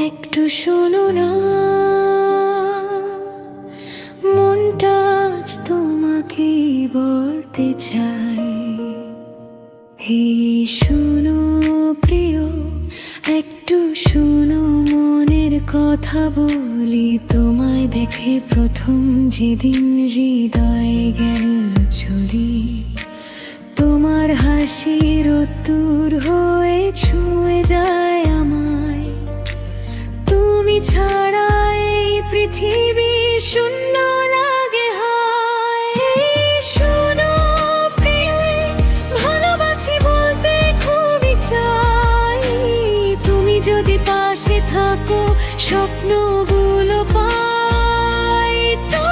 একটু শোনো না, মনটা আজ তোমাকে বলতে চাই। হে শোনো প্রিয়, একটু শোনো, মনের কথা বলি তোমায় দেখে প্রথম যেদিন হৃদয়ে গেল চলি। তোমার হাসির উত্তর হয়ে ছুঁয়ে যায় আমায়। তুমি ছাড়া এই পৃথিবী শূন্য লাগে হায়। শোনো প্রিয়, ভালোবাসি বলতে খুবই চাই। তুমি যদি পাশে থাকো স্বপ্নগুলো পাই। তো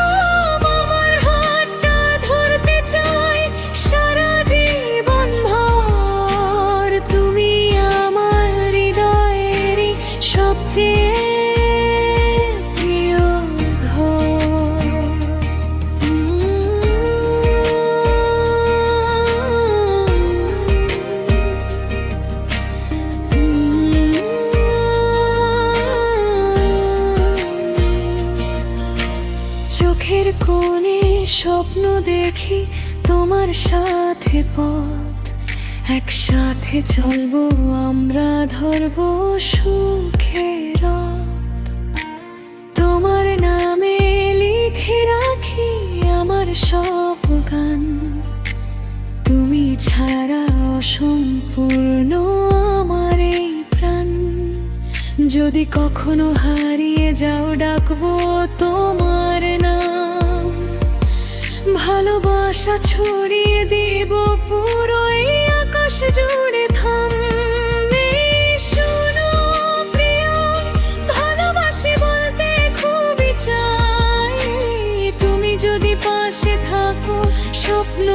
আমার হাতটা ধরতে চাই সারা জীবন ভর। তুমি আমার হৃদয়েরই সবচেয়ে প্রিয় ঘর। চোখের কোণে স্বপ্ন দেখি তোমার সাথে পথ। একসাথে চলবো আমরা, ধরবো সুখের রথ। তোমার নামে লিখে রাখি আমার সব গান। তুমি ছাড়া অসম্পূর্ণ আমার এই প্রাণ। যদি কখনো হারিয়ে যাও ডাকবো তোমার নাম। ভালোবাসা ছড়িয়ে দিব পুরো এই আকাশ জুড়ে থামবে। শোনো প্রিয়, ভালোবাসি বলতে খুবই চাই। তুমি যদি পাশে থাকো স্বপ্ন